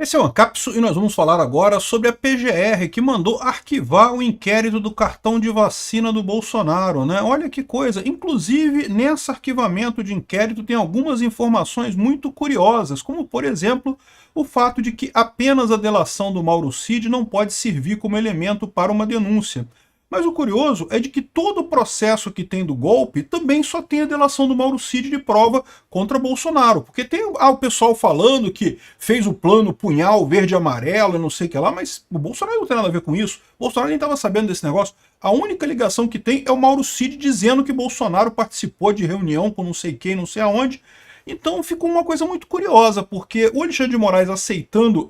Esse é o Ancapsu e nós vamos falar agora sobre a PGR, que mandou arquivar o inquérito do cartão de vacina do Bolsonaro, né? Olha que coisa. Inclusive, nesse arquivamento de inquérito tem algumas informações muito curiosas, como, por exemplo, o fato de que apenas a delação do Mauro Cid não pode servir como elemento para uma denúncia. Mas o curioso é de que todo o processo que tem do golpe também só tem a delação do Mauro Cid de prova contra Bolsonaro. Porque tem o pessoal falando que fez o plano punhal verde e amarelo e não sei o que lá, mas o Bolsonaro não tem nada a ver com isso. O Bolsonaro nem estava sabendo desse negócio. A única ligação que tem é o Mauro Cid dizendo que Bolsonaro participou de reunião com não sei quem, não sei aonde. Então ficou uma coisa muito curiosa, porque o Alexandre de Moraes aceitando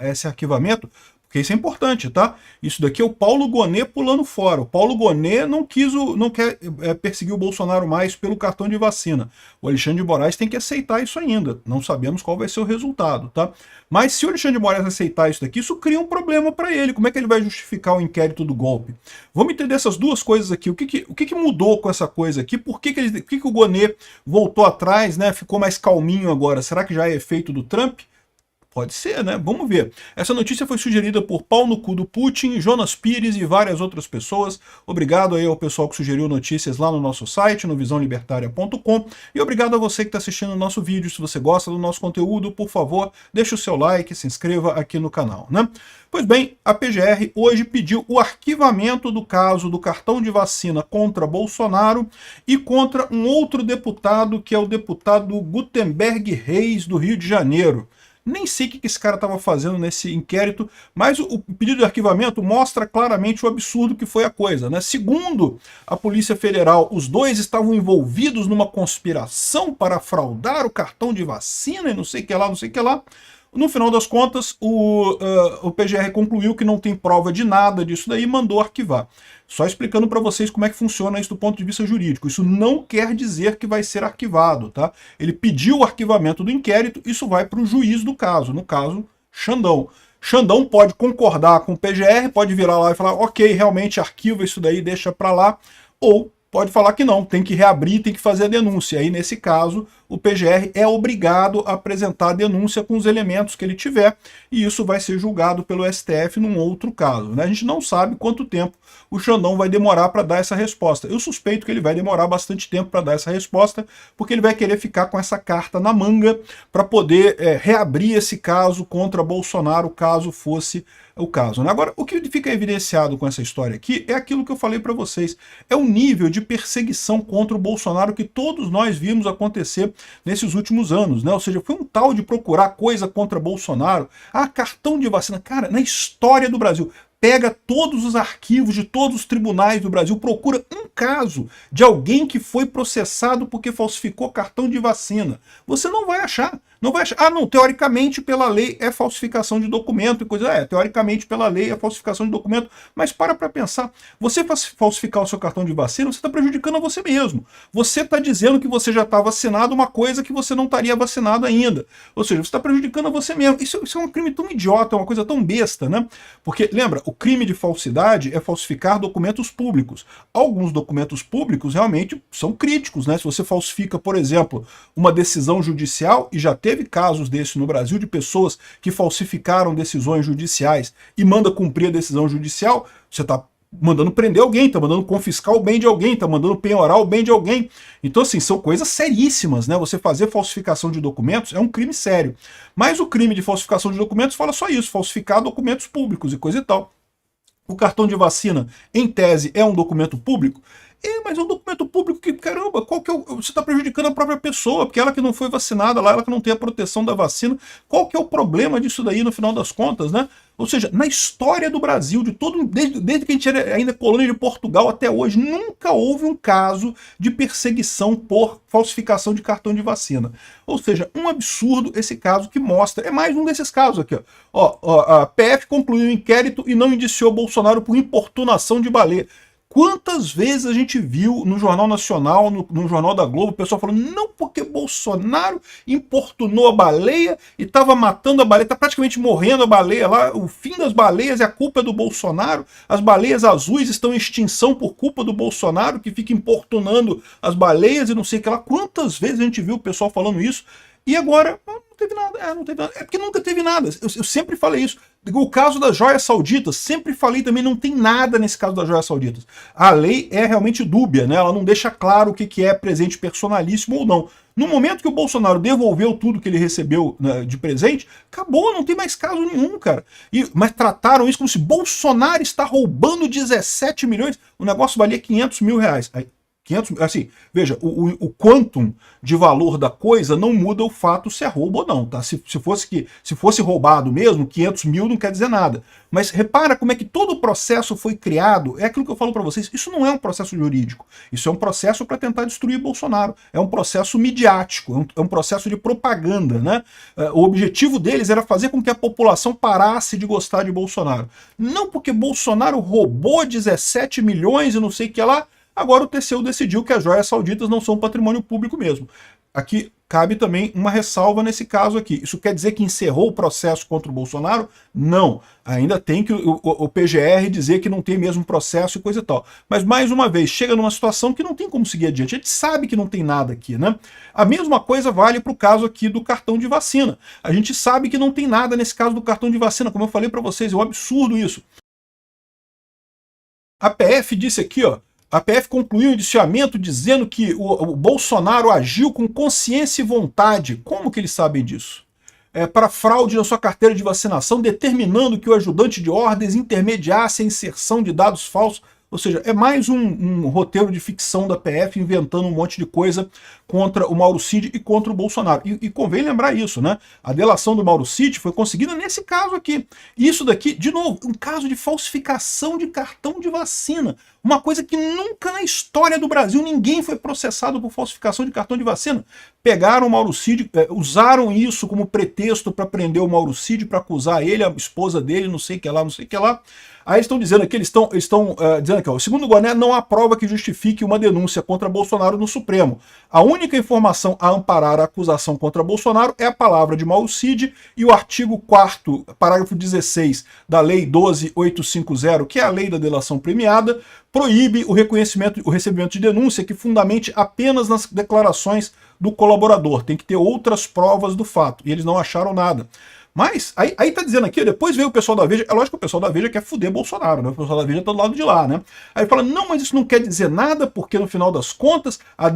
esse arquivamento, porque isso é importante, tá? Isso daqui é o Paulo Gonet pulando fora. O Paulo Gonet não quer perseguir o Bolsonaro mais pelo cartão de vacina. O Alexandre de Moraes tem que aceitar isso ainda. Não sabemos qual vai ser o resultado, tá? Mas se o Alexandre de Moraes aceitar isso daqui, isso cria um problema para ele. Como é que ele vai justificar o inquérito do golpe? Vamos entender essas duas coisas aqui. O que mudou com essa coisa aqui? Por que o Gonet voltou atrás, né? Ficou mais calminho agora? Será que já é efeito do Trump? Pode ser, né? Vamos ver. Essa notícia foi sugerida por Pau no Cu do Putin, Jonas Pires e várias outras pessoas. Obrigado aí ao pessoal que sugeriu notícias lá no nosso site, no visãolibertaria.com. E obrigado a você que está assistindo o nosso vídeo. Se você gosta do nosso conteúdo, por favor, deixe o seu like, se inscreva aqui no canal, né? Pois bem, a PGR hoje pediu o arquivamento do caso do cartão de vacina contra Bolsonaro e contra um outro deputado, que é o deputado Gutenberg Reis, do Rio de Janeiro. Nem sei o que esse cara estava fazendo nesse inquérito, mas o pedido de arquivamento mostra claramente o absurdo que foi a coisa, né? Segundo a Polícia Federal, os dois estavam envolvidos numa conspiração para fraudar o cartão de vacina e não sei o que lá, não sei o que lá. No final das contas, o PGR concluiu que não tem prova de nada disso daí e mandou arquivar. Só explicando para vocês como é que funciona isso do ponto de vista jurídico. Isso não quer dizer que vai ser arquivado, tá? Ele pediu o arquivamento do inquérito, isso vai para o juiz do caso, no caso, Xandão. Xandão pode concordar com o PGR, pode virar lá e falar, ok, realmente arquiva isso daí, deixa para lá, ou pode falar que não, tem que reabrir, tem que fazer a denúncia. Aí, nesse caso, o PGR é obrigado a apresentar a denúncia com os elementos que ele tiver, e isso vai ser julgado pelo STF num outro caso, né? A gente não sabe quanto tempo o Xandão vai demorar para dar essa resposta. Eu suspeito que ele vai demorar bastante tempo para dar essa resposta, porque ele vai querer ficar com essa carta na manga para poder reabrir esse caso contra Bolsonaro, caso fosse o caso, né? Agora, o que fica evidenciado com essa história aqui é aquilo que eu falei para vocês. É o nível de perseguição contra o Bolsonaro que todos nós vimos acontecer nesses últimos anos, né? Ou seja, foi um tal de procurar coisa contra Bolsonaro. Ah, cartão de vacina. Cara, na história do Brasil, pega todos os arquivos de todos os tribunais do Brasil, procura um caso de alguém que foi processado porque falsificou cartão de vacina. Você não vai achar. Não vai achar. Ah, não, teoricamente pela lei é falsificação de documento e coisa. Teoricamente pela lei é falsificação de documento, mas para pensar. Você falsificar o seu cartão de vacina, você está prejudicando a você mesmo. Você está dizendo que você já está vacinado, uma coisa que você não estaria vacinado ainda. Ou seja, você está prejudicando a você mesmo. Isso é um crime tão idiota, é uma coisa tão besta, né? Porque, lembra, o crime de falsidade é falsificar documentos públicos. Alguns documentos públicos realmente são críticos, né? Se você falsifica, por exemplo, uma decisão judicial, e já teve casos desses no Brasil de pessoas que falsificaram decisões judiciais e manda cumprir a decisão judicial, você está mandando prender alguém, está mandando confiscar o bem de alguém, está mandando penhorar o bem de alguém. Então, assim, são coisas seríssimas, né? Você fazer falsificação de documentos é um crime sério. Mas o crime de falsificação de documentos fala só isso, falsificar documentos públicos e coisa e tal. O cartão de vacina, em tese, é um documento público? Mas é um documento público que, caramba, você está prejudicando a própria pessoa, porque ela que não foi vacinada lá, ela que não tem a proteção da vacina, qual que é o problema disso daí no final das contas, né? Ou seja, na história do Brasil, desde que a gente era ainda colônia de Portugal até hoje, nunca houve um caso de perseguição por falsificação de cartão de vacina. Ou seja, um absurdo esse caso que mostra, é mais um desses casos aqui, ó, a PF concluiu o inquérito e não indiciou Bolsonaro por importunação de baleia. Quantas vezes a gente viu no Jornal Nacional, no Jornal da Globo, o pessoal falando, não, porque Bolsonaro importunou a baleia e estava matando a baleia, está praticamente morrendo a baleia lá, o fim das baleias é a culpa do Bolsonaro, as baleias azuis estão em extinção por culpa do Bolsonaro, que fica importunando as baleias e não sei o que lá. Quantas vezes a gente viu o pessoal falando isso? E agora, teve nada, não teve nada. É porque nunca teve nada. Eu sempre falei isso. O caso das joias sauditas, sempre falei também, não tem nada nesse caso das joias sauditas. A lei é realmente dúbia, né? Ela não deixa claro o que é presente personalíssimo ou não. No momento que o Bolsonaro devolveu tudo que ele recebeu, né, de presente, acabou, não tem mais caso nenhum, cara. Mas trataram isso como se Bolsonaro está roubando 17 milhões, o negócio valia 500 mil reais. Aí, 500, assim, veja, o quantum de valor da coisa não muda o fato se é roubo ou não, tá? Se fosse roubado mesmo, 500 mil não quer dizer nada. Mas repara como é que todo o processo foi criado, é aquilo que eu falo para vocês, isso não é um processo jurídico, isso é um processo para tentar destruir Bolsonaro, é um processo midiático, é um processo de propaganda, né? O objetivo deles era fazer com que a população parasse de gostar de Bolsonaro. Não porque Bolsonaro roubou 17 milhões e não sei o que lá, agora o TCU decidiu que as joias sauditas não são patrimônio público mesmo. Aqui cabe também uma ressalva nesse caso aqui. Isso quer dizer que encerrou o processo contra o Bolsonaro? Não. Ainda tem que o PGR dizer que não tem mesmo processo e coisa e tal. Mas, mais uma vez, chega numa situação que não tem como seguir adiante. A gente sabe que não tem nada aqui, né? A mesma coisa vale para o caso aqui do cartão de vacina. A gente sabe que não tem nada nesse caso do cartão de vacina. Como eu falei para vocês, é um absurdo isso. A PF disse aqui, ó, a PF concluiu o indiciamento dizendo que o Bolsonaro agiu com consciência e vontade. Como que eles sabem disso? Para fraude na sua carteira de vacinação, determinando que o ajudante de ordens intermediasse a inserção de dados falsos. Ou seja, é mais um roteiro de ficção da PF inventando um monte de coisa contra o Mauro Cid e contra o Bolsonaro. E convém lembrar isso, né? A delação do Mauro Cid foi conseguida nesse caso aqui. Isso daqui, de novo, um caso de falsificação de cartão de vacina. Uma coisa que nunca na história do Brasil ninguém foi processado por falsificação de cartão de vacina. Pegaram o Mauro Cid, usaram isso como pretexto para prender o Mauro Cid, para acusar ele, a esposa dele, não sei o que lá, não sei o que lá. Aí estão dizendo aqui, eles estão dizendo aqui, ó, segundo o Goné, não há prova que justifique uma denúncia contra Bolsonaro no Supremo. A única informação a amparar a acusação contra Bolsonaro é a palavra de Mauro Cid e o artigo 4º, parágrafo 16 da Lei 12.850, que é a lei da delação premiada, proíbe o recebimento de denúncia que fundamente apenas nas declarações do colaborador. Tem que ter outras provas do fato, e eles não acharam nada. Mas, aí tá dizendo aqui, depois veio o pessoal da Veja, é lógico que o pessoal da Veja quer fuder Bolsonaro, né? O pessoal da Veja tá do lado de lá, né? Aí fala, não, mas isso não quer dizer nada, porque no final das contas, a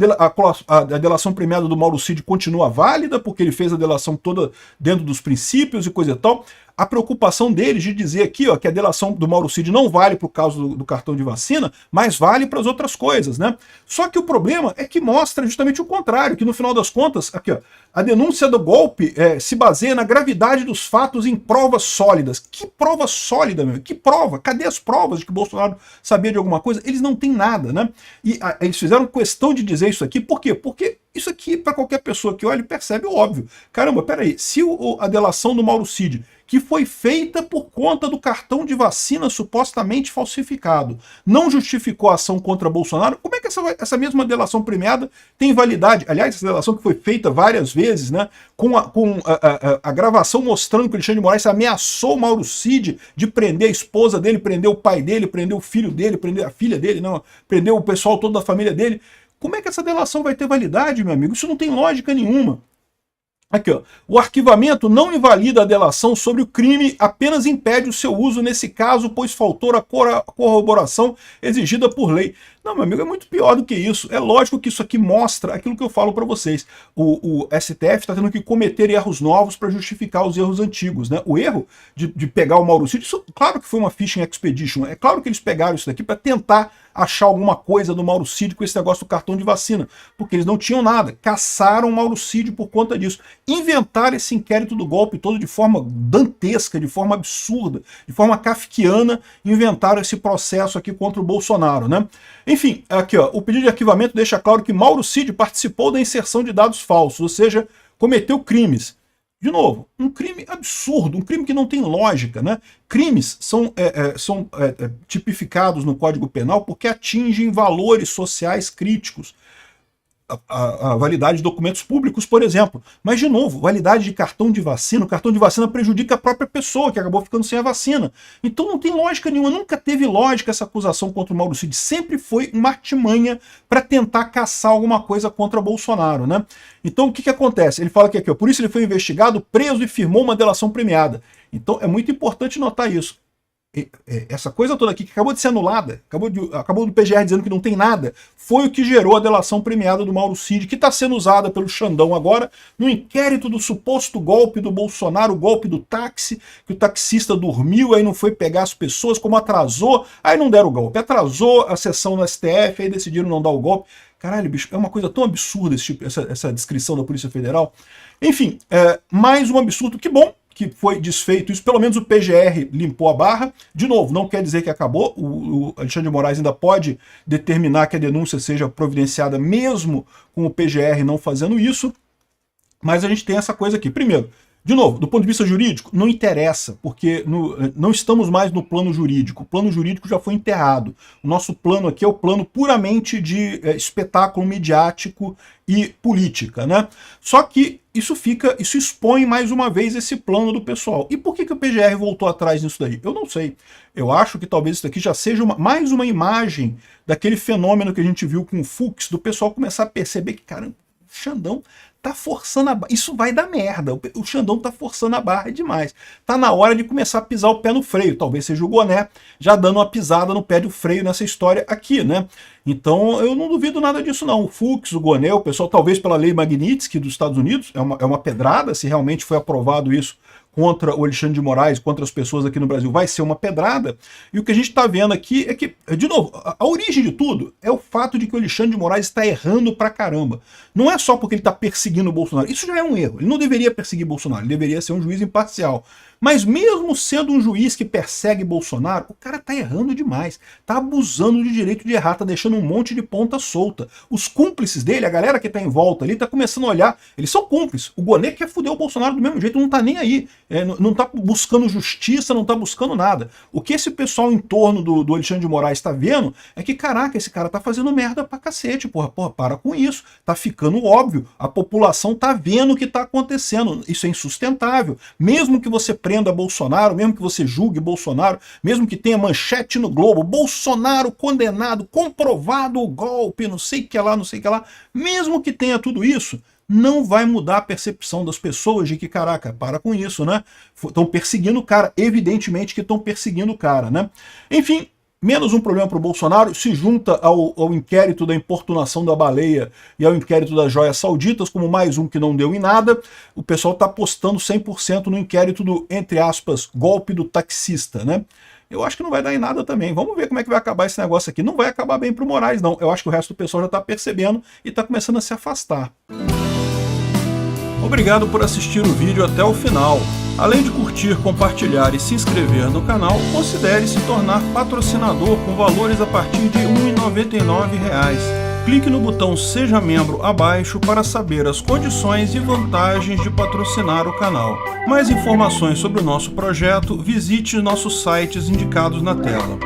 delação premiada do Mauro Cid continua válida, porque ele fez a delação toda dentro dos princípios e coisa e tal. A preocupação deles de dizer aqui, ó, que a delação do Mauro Cid não vale para o caso do cartão de vacina, mas vale para as outras coisas, né? Só que o problema é que mostra justamente o contrário, que no final das contas, aqui, ó, a denúncia do golpe se baseia na gravidade dos fatos em provas sólidas. Que prova sólida, meu? Que prova? Cadê as provas de que o Bolsonaro sabia de alguma coisa? Eles não têm nada, né? E eles fizeram questão de dizer isso aqui, por quê? Porque isso aqui, para qualquer pessoa que olhe, percebe o óbvio. Caramba, peraí, se a delação do Mauro Cid, que foi feita por conta do cartão de vacina supostamente falsificado, não justificou a ação contra Bolsonaro, como é que essa mesma delação premiada tem validade? Aliás, essa delação que foi feita várias vezes, né, com a gravação mostrando que o Alexandre de Moraes ameaçou o Mauro Cid de prender a esposa dele, prender o pai dele, prender o filho dele, prender a filha dele, não, prender o pessoal todo da família dele. Como é que essa delação vai ter validade, meu amigo? Isso não tem lógica nenhuma. Aqui, ó. O arquivamento não invalida a delação sobre o crime, apenas impede o seu uso nesse caso, pois faltou a corroboração exigida por lei. Não, meu amigo, é muito pior do que isso. É lógico que isso aqui mostra aquilo que eu falo para vocês. O STF está tendo que cometer erros novos para justificar os erros antigos, né? O erro de pegar o Mauro Cid, isso, claro que foi uma phishing expedition. É claro que eles pegaram isso daqui para tentar achar alguma coisa do Mauro Cid com esse negócio do cartão de vacina, porque eles não tinham nada. Caçaram o Mauro Cid por conta disso. Inventaram esse inquérito do golpe todo de forma dantesca, de forma absurda, de forma kafkiana, inventaram esse processo aqui contra o Bolsonaro, né? Enfim, aqui, ó, o pedido de arquivamento deixa claro que Mauro Cid participou da inserção de dados falsos, ou seja, cometeu crimes. De novo, um crime absurdo, um crime que não tem lógica, né? Crimes são tipificados no Código Penal porque atingem valores sociais críticos. a validade de documentos públicos, por exemplo. Mas, de novo, validade de cartão de vacina, o cartão de vacina prejudica a própria pessoa, que acabou ficando sem a vacina. Então não tem lógica nenhuma, nunca teve lógica essa acusação contra o Mauro Cid, sempre foi uma artimanha para tentar caçar alguma coisa contra Bolsonaro, né? Então o que acontece? Ele fala que aqui, ó, por isso ele foi investigado, preso e firmou uma delação premiada. Então é muito importante notar isso. Essa coisa toda aqui que acabou de ser anulada, acabou do PGR dizendo que não tem nada, foi o que gerou a delação premiada do Mauro Cid, que está sendo usada pelo Xandão agora no inquérito do suposto golpe do Bolsonaro, o golpe do táxi, que o taxista dormiu, aí não foi pegar as pessoas, como atrasou, aí não deram o golpe, atrasou a sessão no STF, aí decidiram não dar o golpe. Caralho, bicho, é uma coisa tão absurda essa descrição da Polícia Federal. Enfim, mais um absurdo, que bom que foi desfeito isso, pelo menos o PGR limpou a barra. De novo, não quer dizer que acabou, o Alexandre de Moraes ainda pode determinar que a denúncia seja providenciada mesmo com o PGR não fazendo isso, mas a gente tem essa coisa aqui. Primeiro, de novo, do ponto de vista jurídico, não interessa, porque não estamos mais no plano jurídico. O plano jurídico já foi enterrado. O nosso plano aqui é o plano puramente de espetáculo midiático e política, né? Só que isso expõe mais uma vez esse plano do pessoal. E por que o PGR voltou atrás nisso daí? Eu não sei. Eu acho que talvez isso daqui já seja mais uma imagem daquele fenômeno que a gente viu com o Fux, do pessoal começar a perceber que, cara, o Xandão tá forçando a barra. Isso vai dar merda. O Xandão tá forçando a barra demais. Tá na hora de começar a pisar o pé no freio. Talvez seja o Goné já dando uma pisada no pé do freio nessa história aqui, né? Então eu não duvido nada disso não. O Fux, o Goné, o pessoal, talvez pela lei Magnitsky dos Estados Unidos, é uma pedrada, se realmente foi aprovado isso contra o Alexandre de Moraes, contra as pessoas aqui no Brasil, vai ser uma pedrada. E o que a gente está vendo aqui é que, de novo, a origem de tudo é o fato de que o Alexandre de Moraes está errando pra caramba. Não é só porque ele está perseguindo o Bolsonaro. Isso já é um erro. Ele não deveria perseguir Bolsonaro, ele deveria ser um juiz imparcial. Mas mesmo sendo um juiz que persegue Bolsonaro, o cara tá errando demais, tá abusando de direito de errar, tá deixando um monte de ponta solta. Os cúmplices dele, a galera que tá em volta ali, tá começando a olhar, eles são cúmplices. O Goné quer fuder o Bolsonaro do mesmo jeito, não tá nem aí. Não tá buscando justiça, não tá buscando nada. O que esse pessoal em torno do Alexandre de Moraes tá vendo é que, caraca, esse cara tá fazendo merda pra cacete, porra, para com isso. Tá ficando óbvio, a população tá vendo o que tá acontecendo, isso é insustentável. Mesmo que você prenda Bolsonaro, mesmo que você julgue Bolsonaro, mesmo que tenha manchete no Globo, Bolsonaro condenado, comprovado o golpe, não sei o que lá, não sei o que lá, mesmo que tenha tudo isso, não vai mudar a percepção das pessoas de que, caraca, para com isso, né? Estão perseguindo o cara, evidentemente que estão perseguindo o cara, né? Enfim, menos um problema para o Bolsonaro, se junta ao inquérito da importunação da baleia e ao inquérito das joias sauditas, como mais um que não deu em nada. O pessoal está apostando 100% no inquérito do, entre aspas, golpe do taxista, né? Eu acho que não vai dar em nada também. Vamos ver como é que vai acabar esse negócio aqui. Não vai acabar bem para o Moraes, não. Eu acho que o resto do pessoal já está percebendo e está começando a se afastar. Obrigado por assistir o vídeo até o final. Além de curtir, compartilhar e se inscrever no canal, considere se tornar patrocinador com valores a partir de R$ 1,99. Clique no botão Seja Membro abaixo para saber as condições e vantagens de patrocinar o canal. Mais informações sobre o nosso projeto, visite nossos sites indicados na tela.